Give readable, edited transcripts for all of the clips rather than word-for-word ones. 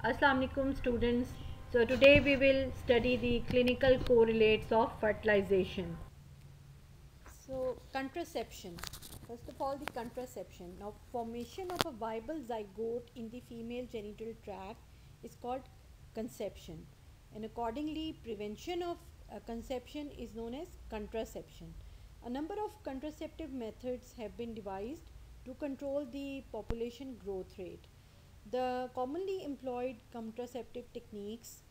Assalamu alaikum students. So today we will study the clinical correlates of fertilization. So contraception. First of all, the contraception. Now formation of a viable zygote in the female genital tract is called conception, and accordingly prevention of conception is known as contraception. A number of contraceptive methods have been devised to control the population growth rate. The commonly employed contraceptive techniques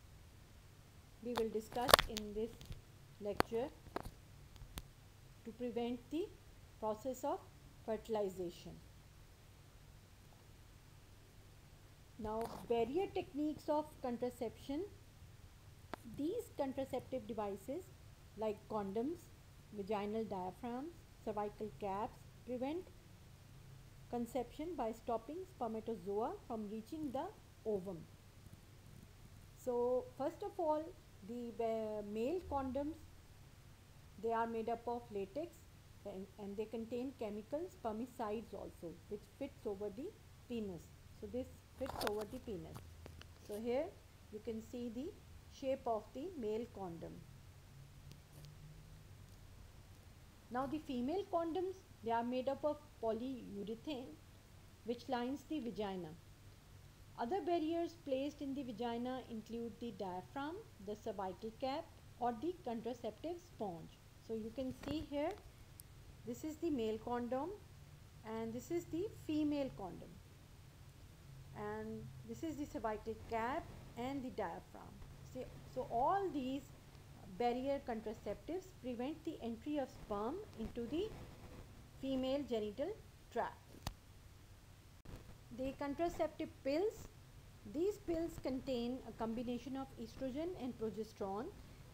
we will discuss in this lecture to prevent the process of fertilization. Now, barrier techniques of contraception. These contraceptive devices like condoms, vaginal diaphragms, cervical caps prevent conception by stopping spermatozoa from reaching the ovum. So first of all, the male condoms, they are made up of latex and they contain chemical spermicides also, which fits over the penis. So this fits over the penis. So here you can see the shape of the male condom. Now the female condoms, they are made up of polyurethane which lines the vagina. Other barriers placed in the vagina include the diaphragm, the cervical cap, or the contraceptive sponge. So you can see here, this is the male condom and this is the female condom, and this is the cervical cap and the diaphragm. See, so all these barrier contraceptives prevent the entry of sperm into the female genital tract. The contraceptive pills, these pills contain a combination of estrogen and progesterone.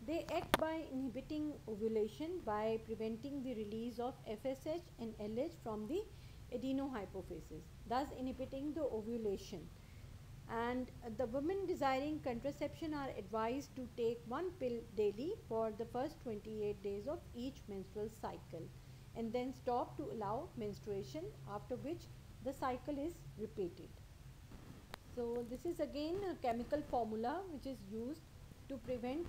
They act by inhibiting ovulation by preventing the release of FSH and LH from the adenohypophysis, thus inhibiting the ovulation. And the women desiring contraception are advised to take one pill daily for the first 28 days of each menstrual cycle and then stop to allow menstruation, after which the cycle is repeated. So this is again a chemical formula which is used to prevent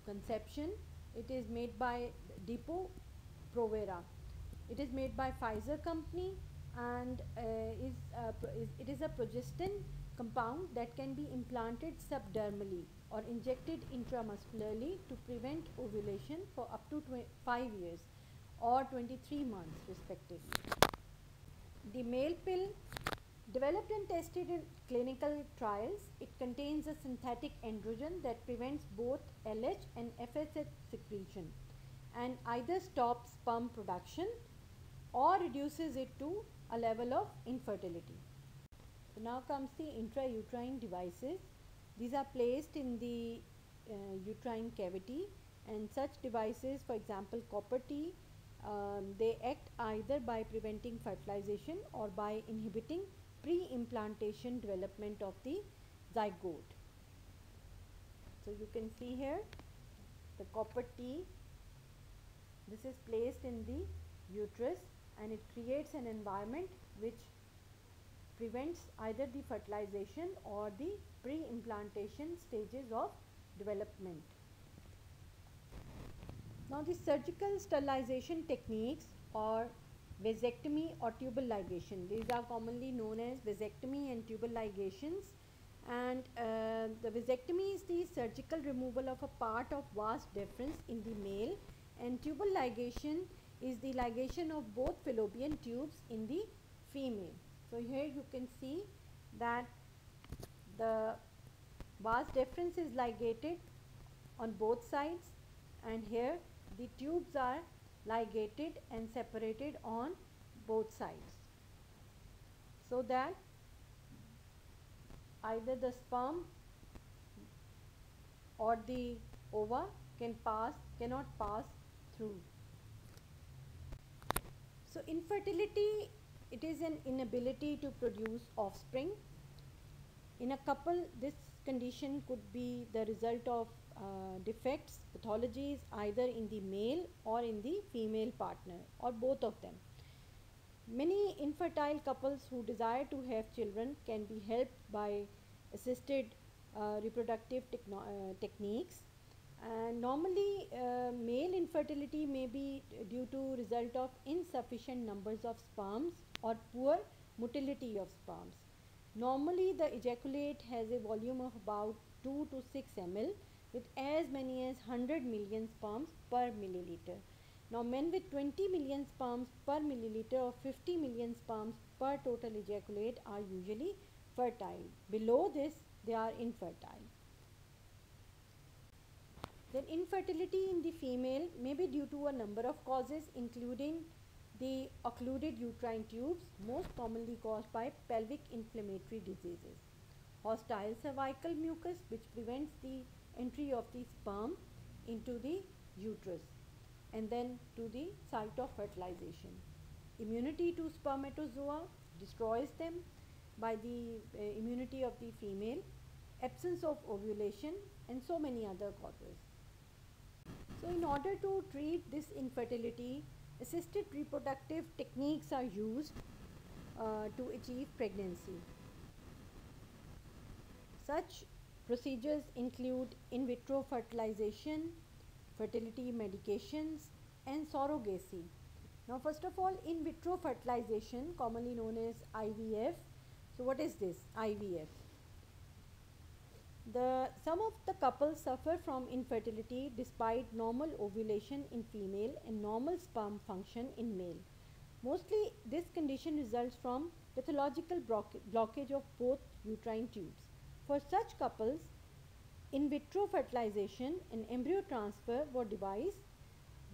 conception. It is made by Depo-Provera. It is made by Pfizer company and it is a progestin compound that can be implanted subdermally or injected intramuscularly to prevent ovulation for up to 5 years or 23 months respectively. The male pill, developed and tested in clinical trials, it contains a synthetic androgen that prevents both LH and FSH secretion and either stops sperm production or reduces it to a level of infertility. So now comes the intrauterine devices. These are placed in the uterine cavity, and such devices, for example copper T, they act either by preventing fertilization or by inhibiting pre-implantation development of the zygote. So you can see here the copper T, this is placed in the uterus and it creates an environment which prevents either the fertilization or the pre-implantation stages of development. Now the surgical sterilization techniques or vasectomy or tubal ligation, these are commonly known as vasectomy and tubal ligations, and the vasectomy is the surgical removal of a part of vas deferens in the male, and tubal ligation is the ligation of both fallopian tubes in the female. So here you can see that the vas deferens is ligated on both sides, and here the tubes are ligated and separated on both sides, so that either the sperm or the ova cannot pass through. So infertility, it is an inability to produce offspring. In a couple, this condition could be the result of defects, pathologies either in the male or in the female partner or both of them. Many infertile couples who desire to have children can be helped by assisted reproductive techniques. And normally male infertility may be due to result of insufficient numbers of sperms or poor motility of sperms. Normally the ejaculate has a volume of about 2 to 6 ml with as many as 100 million sperms per milliliter. Now men with 20 million sperms per milliliter or 50 million sperms per total ejaculate are usually fertile. Below this they are infertile. Then infertility in the female may be due to a number of causes including the occluded uterine tubes, most commonly caused by pelvic inflammatory diseases, hostile cervical mucus which prevents the entry of the sperm into the uterus and then to the site of fertilization. Immunity to spermatozoa destroys them by the immunity of the female, absence of ovulation, and so many other causes. So, in order to treat this infertility, assisted reproductive techniques are used to achieve pregnancy. Such procedures include in vitro fertilization, fertility medications, and surrogacy. Now, first of all, in vitro fertilization, commonly known as IVF. So, what is this IVF? Some of the couples suffer from infertility despite normal ovulation in female and normal sperm function in male. Mostly, this condition results from pathological blockage of both uterine tubes. For such couples, in vitro fertilization and embryo transfer were devised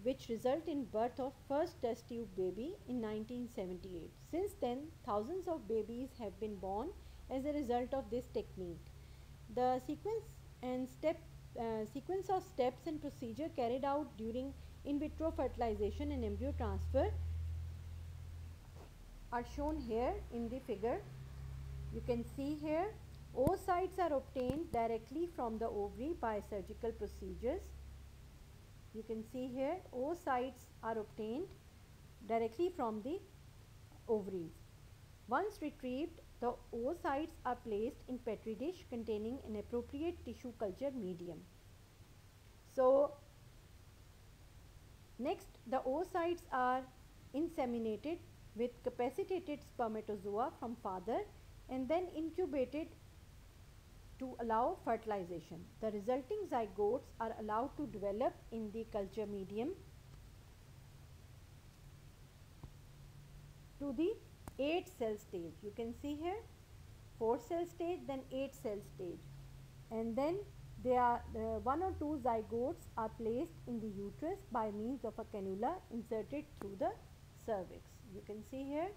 which result in birth of first test tube baby in 1978. Since then, thousands of babies have been born as a result of this technique. The sequence of steps and procedure carried out during in vitro fertilization and embryo transfer are shown here in the figure. You can see here oocytes are obtained directly from the ovary by surgical procedures. You can see here oocytes are obtained directly from the ovaries. Once retrieved, the oocytes are placed in petri dish containing an appropriate tissue culture medium. So, next the oocytes are inseminated with capacitated spermatozoa from father and then incubated to allow fertilization. The resulting zygotes are allowed to develop in the culture medium to the 8 cell stage. You can see here 4 cell stage, then 8 cell stage, and then there are one or two zygotes are placed in the uterus by means of a cannula inserted through the cervix. You can see here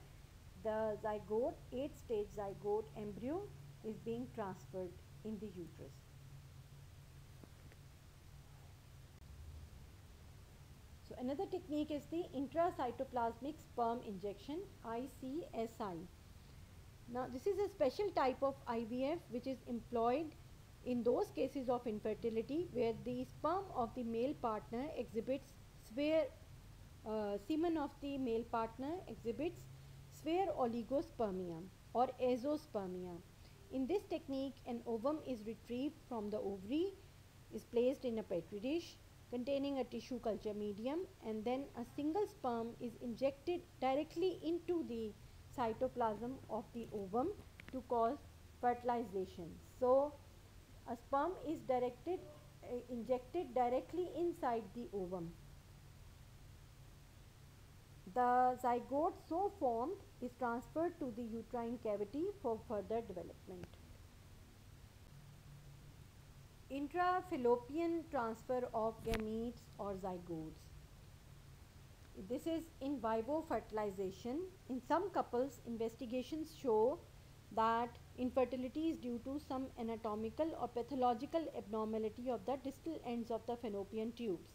the zygote 8 stage zygote embryo is being transferred in the uterus. So another technique is the intracytoplasmic sperm injection, ICSI. Now this is a special type of IVF which is employed in those cases of infertility where the sperm of the male partner exhibits semen of the male partner exhibits sphere oligospermia or azoospermia. In this technique, an ovum is retrieved from the ovary, is placed in a petri dish containing a tissue culture medium, and then a single sperm is injected directly into the cytoplasm of the ovum to cause fertilization. So, a sperm is injected directly inside the ovum. The zygote so formed is transferred to the uterine cavity for further development. Intrafallopian transfer of gametes or zygotes. This is in vivo fertilization. In some couples, investigations show that infertility is due to some anatomical or pathological abnormality of the distal ends of the fallopian tubes,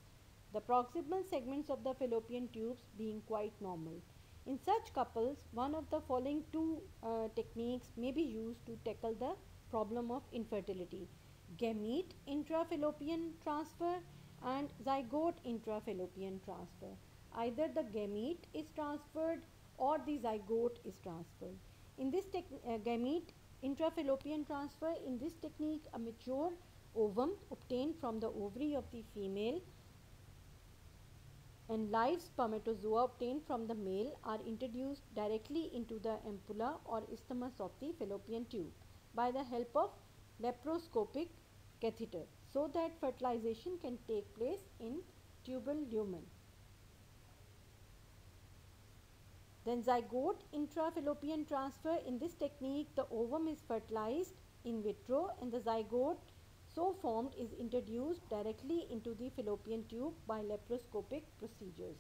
the proximal segments of the fallopian tubes being quite normal. In such couples, one of the following two techniques may be used to tackle the problem of infertility: gamete intrafallopian transfer and zygote intrafallopian transfer. Either the gamete is transferred or the zygote is transferred. In this gamete Intrafallopian transfer. In this technique, a mature ovum obtained from the ovary of the female and live spermatozoa obtained from the male are introduced directly into the ampulla or isthmus of the fallopian tube by the help of laparoscopic catheter so that fertilization can take place in tubal lumen. Then zygote intrafallopian transfer. In this technique, the ovum is fertilized in vitro and the zygote so formed is introduced directly into the fallopian tube by laparoscopic procedures.